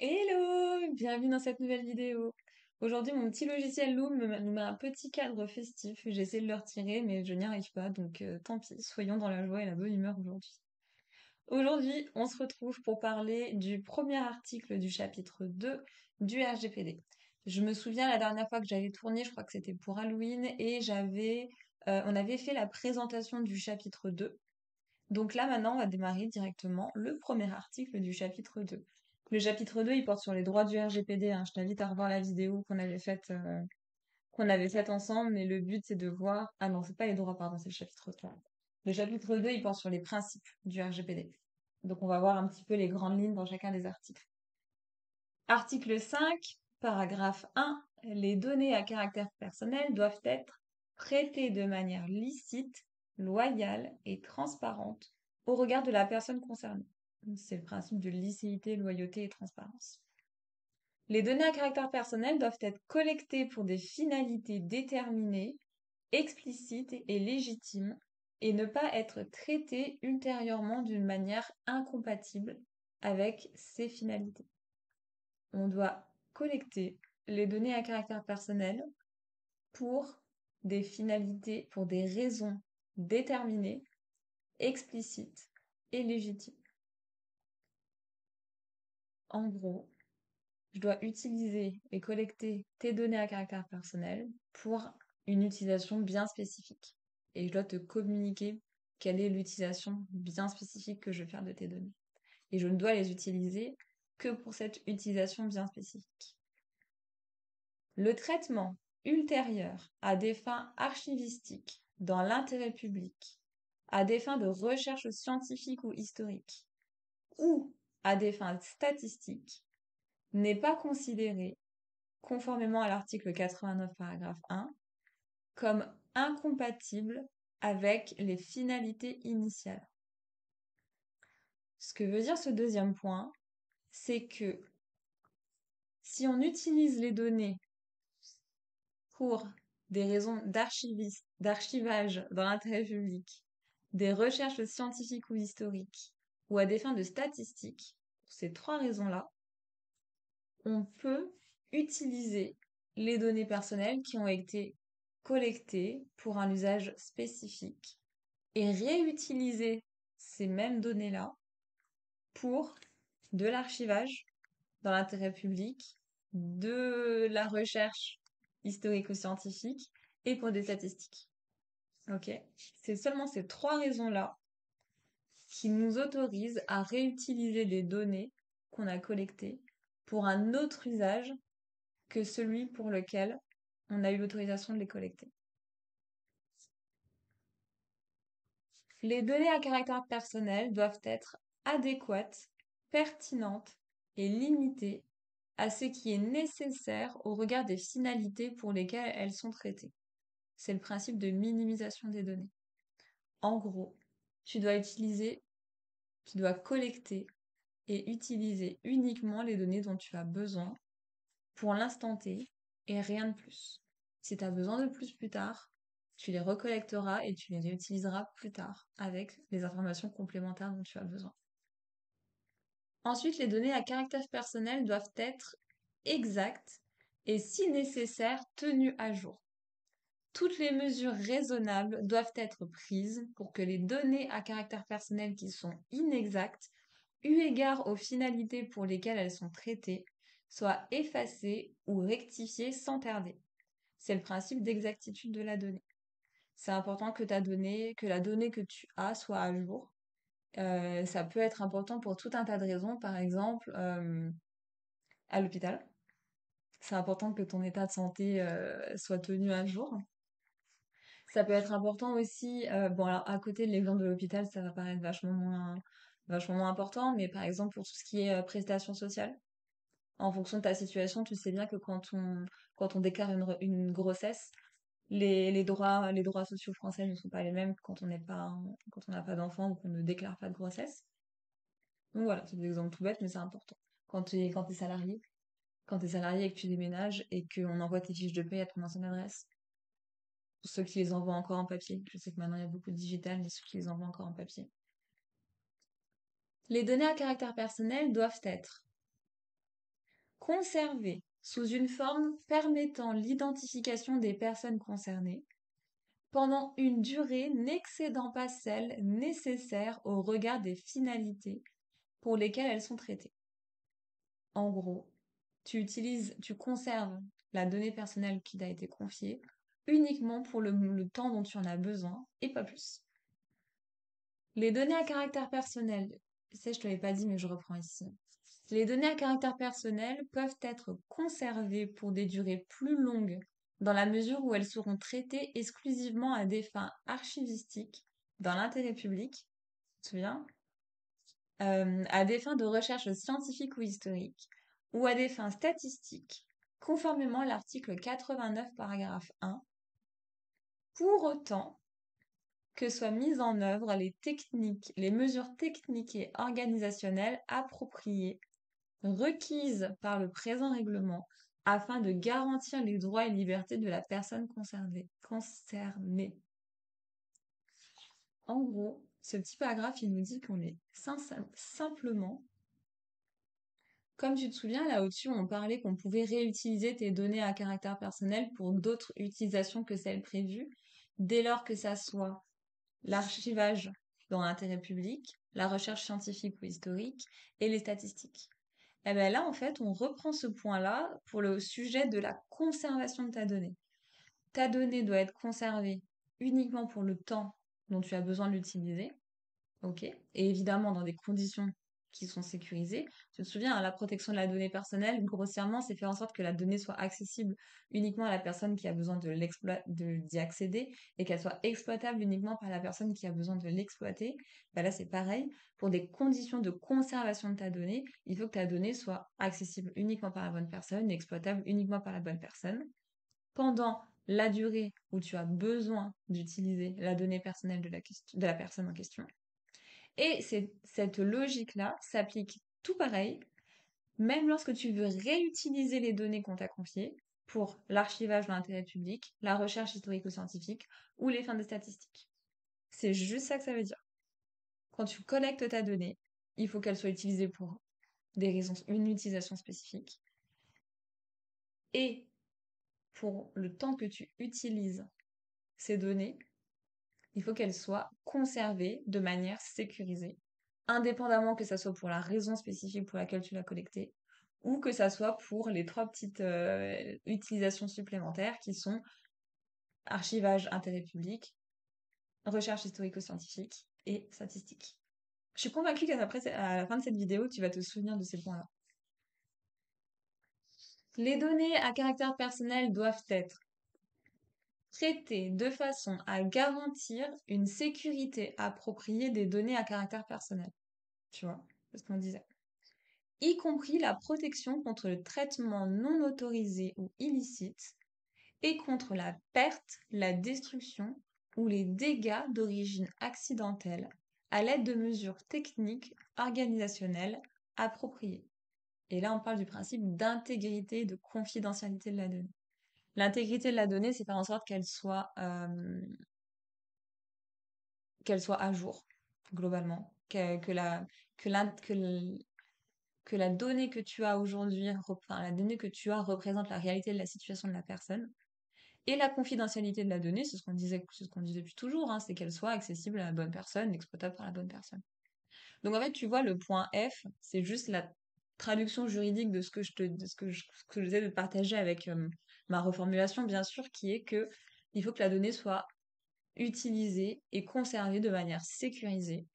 Hello! Bienvenue dans cette nouvelle vidéo. Aujourd'hui, mon petit logiciel Loom nous met un petit cadre festif. J'essaie de le retirer, mais je n'y arrive pas, donc tant pis, soyons dans la joie et la bonne humeur aujourd'hui. Aujourd'hui, on se retrouve pour parler du premier article du chapitre 2 du RGPD. Je me souviens la dernière fois que j'avais tourné, je crois que c'était pour Halloween, et on avait fait la présentation du chapitre 2. Donc là, maintenant, on va démarrer directement le premier article du chapitre 2. Le chapitre 2, il porte sur les droits du RGPD, hein. Je t'invite à revoir la vidéo qu'on avait faite ensemble, mais le but, c'est de voir... Ah non, c'est pas les droits, pardon, c'est le chapitre 3. Le chapitre 2, il porte sur les principes du RGPD. Donc on va voir un petit peu les grandes lignes dans chacun des articles. Article 5, paragraphe 1. Les données à caractère personnel doivent être traitées de manière licite, loyale et transparente au regard de la personne concernée. C'est le principe de licéité, loyauté et transparence. Les données à caractère personnel doivent être collectées pour des finalités déterminées, explicites et légitimes, et ne pas être traitées ultérieurement d'une manière incompatible avec ces finalités. On doit collecter les données à caractère personnel pour des finalités, pour des raisons déterminées, explicites et légitimes. En gros, je dois utiliser et collecter tes données à caractère personnel pour une utilisation bien spécifique. Et je dois te communiquer quelle est l'utilisation bien spécifique que je vais faire de tes données. Et je ne dois les utiliser que pour cette utilisation bien spécifique. Le traitement ultérieur à des fins archivistiques dans l'intérêt public, à des fins de recherche scientifique ou historique, ou à des fins statistiques, n'est pas considéré, conformément à l'article 89 paragraphe 1, comme incompatible avec les finalités initiales. Ce que veut dire ce deuxième point, c'est que si on utilise les données pour des raisons d'archivage dans l'intérêt public, des recherches scientifiques ou historiques, ou à des fins de statistiques, pour ces trois raisons-là, on peut utiliser les données personnelles qui ont été collectées pour un usage spécifique et réutiliser ces mêmes données-là pour de l'archivage dans l'intérêt public, de la recherche historico-scientifique et pour des statistiques. Ok? C'est seulement ces trois raisons-là qui nous autorisent à réutiliser des données qu'on a collectées pour un autre usage que celui pour lequel on a eu l'autorisation de les collecter. Les données à caractère personnel doivent être adéquates, pertinentes et limitées à ce qui est nécessaire au regard des finalités pour lesquelles elles sont traitées. C'est le principe de minimisation des données. En gros, tu dois collecter et utiliser uniquement les données dont tu as besoin pour l'instant T et rien de plus. Si tu as besoin de plus tard, tu les recollecteras et tu les réutiliseras plus tard avec les informations complémentaires dont tu as besoin. Ensuite, les données à caractère personnel doivent être exactes et, si nécessaire, tenues à jour. Toutes les mesures raisonnables doivent être prises pour que les données à caractère personnel qui sont inexactes, eu égard aux finalités pour lesquelles elles sont traitées, soient effacées ou rectifiées sans tarder. C'est le principe d'exactitude de la donnée. C'est important que la donnée que tu as soit à jour. Ça peut être important pour tout un tas de raisons, par exemple à l'hôpital. C'est important que ton état de santé soit tenu à jour. Ça peut être important aussi, bon alors à côté de l'exemple de l'hôpital, ça va paraître vachement moins important, mais par exemple pour tout ce qui est prestations sociales, en fonction de ta situation, tu sais bien que quand on déclare une grossesse, les droits sociaux français ne sont pas les mêmes quand on n'a pas d'enfant ou qu'on ne déclare pas de grossesse. Donc voilà, c'est des exemples tout bêtes, mais c'est important. Quand t'es salarié, et que tu déménages et qu'on envoie tes fiches de paie à ton ancienne adresse, pour ceux qui les envoient encore en papier. Je sais que maintenant il y a beaucoup de digital, mais ceux qui les envoient encore en papier. Les données à caractère personnel doivent être conservées sous une forme permettant l'identification des personnes concernées pendant une durée n'excédant pas celle nécessaire au regard des finalités pour lesquelles elles sont traitées. En gros, tu conserves la donnée personnelle qui t'a été confiée uniquement pour le temps dont tu en as besoin et pas plus. Les données à caractère personnel, ça je te l'avais pas dit mais je reprends ici. Les données à caractère personnel peuvent être conservées pour des durées plus longues dans la mesure où elles seront traitées exclusivement à des fins archivistiques dans l'intérêt public, tu te souviens, à des fins de recherche scientifique ou historique, ou à des fins statistiques, conformément à l'article 89, paragraphe 1, pour autant que soient mises en œuvre les mesures techniques et organisationnelles appropriées, requises par le présent règlement, afin de garantir les droits et libertés de la personne concernée. En gros, ce petit paragraphe, il nous dit qu'on est simplement, comme tu te souviens, là au-dessus, on parlait qu'on pouvait réutiliser tes données à caractère personnel pour d'autres utilisations que celles prévues, dès lors que ça soit l'archivage dans l'intérêt public, la recherche scientifique ou historique et les statistiques. Et bien là, en fait, on reprend ce point-là pour le sujet de la conservation de ta donnée. Ta donnée doit être conservée uniquement pour le temps dont tu as besoin de l'utiliser. Ok. Et évidemment, dans des conditions qui sont sécurisées. Tu te souviens, hein, la protection de la donnée personnelle, grossièrement, c'est faire en sorte que la donnée soit accessible uniquement à la personne qui a besoin d'y accéder et qu'elle soit exploitable uniquement par la personne qui a besoin de l'exploiter. Ben là, c'est pareil. Pour des conditions de conservation de ta donnée, il faut que ta donnée soit accessible uniquement par la bonne personne, exploitable uniquement par la bonne personne. Pendant la durée où tu as besoin d'utiliser la donnée personnelle de la personne en question. Et cette logique-là s'applique tout pareil, même lorsque tu veux réutiliser les données qu'on t'a confiées pour l'archivage de l'intérêt public, la recherche historico-scientifique ou les fins de statistiques. C'est juste ça que ça veut dire. Quand tu collectes ta donnée, il faut qu'elle soit utilisée pour une utilisation spécifique. Et pour le temps que tu utilises ces données, il faut qu'elles soient conservées de manière sécurisée, indépendamment que ça soit pour la raison spécifique pour laquelle tu l'as collectée, ou que ça soit pour les trois petites utilisations supplémentaires qui sont archivage intérêt public, recherche historico-scientifique et statistique. Je suis convaincue qu'à la fin de cette vidéo, tu vas te souvenir de ces points-là. Les données à caractère personnel doivent être traitées de façon à garantir une sécurité appropriée des données à caractère personnel. Tu vois, c'est ce qu'on disait. Y compris la protection contre le traitement non autorisé ou illicite et contre la perte, la destruction ou les dégâts d'origine accidentelle à l'aide de mesures techniques organisationnelles appropriées. Et là, on parle du principe d'intégrité et de confidentialité de la donnée. L'intégrité de la donnée, c'est faire en sorte qu'elle soit à jour, globalement. Que la donnée que tu as aujourd'hui, enfin, la donnée que tu as représente la réalité de la situation de la personne. Et la confidentialité de la donnée, c'est ce qu'on disait depuis toujours, hein, c'est qu'elle soit accessible à la bonne personne, exploitable par la bonne personne. Donc en fait, tu vois, le point F, c'est juste la traduction juridique de ce que j'essaie de partager avec ma reformulation, bien sûr, qui est que il faut que la donnée soit utilisée et conservée de manière sécurisée.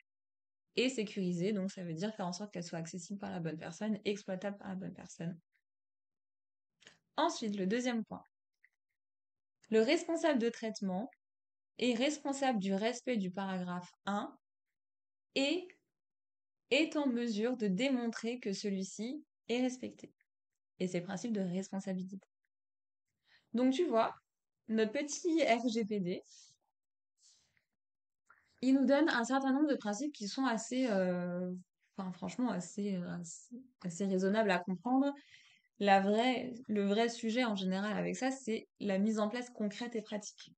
Et sécurisée, donc ça veut dire faire en sorte qu'elle soit accessible par la bonne personne, exploitable par la bonne personne. Ensuite, le deuxième point. Le responsable de traitement est responsable du respect du paragraphe 1 et est en mesure de démontrer que celui-ci est respecté. Et c'est le principe de responsabilité. Donc tu vois, notre petit RGPD, il nous donne un certain nombre de principes qui sont franchement, assez raisonnables à comprendre. Le vrai sujet en général avec ça, c'est la mise en place concrète et pratique.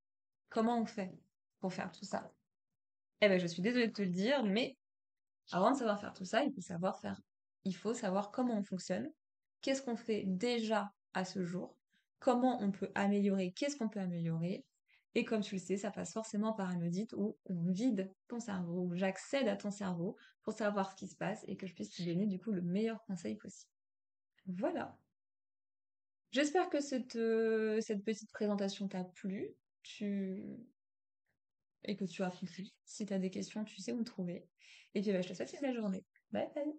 Comment on fait pour faire tout ça? Eh ben, je suis désolée de te le dire, mais avant de savoir faire tout ça, il faut savoir comment on fonctionne qu'est-ce qu'on fait déjà à ce jour, comment on peut améliorer, qu'est-ce qu'on peut améliorer. Et comme tu le sais, ça passe forcément par un audit où on vide ton cerveau, où j'accède à ton cerveau pour savoir ce qui se passe et que je puisse te donner du coup le meilleur conseil possible. Voilà. J'espère que cette petite présentation t'a plu tu... et que tu as compris. Si tu as des questions, tu sais où me trouver. Et puis bah, je te souhaite une belle journée. Bye bye.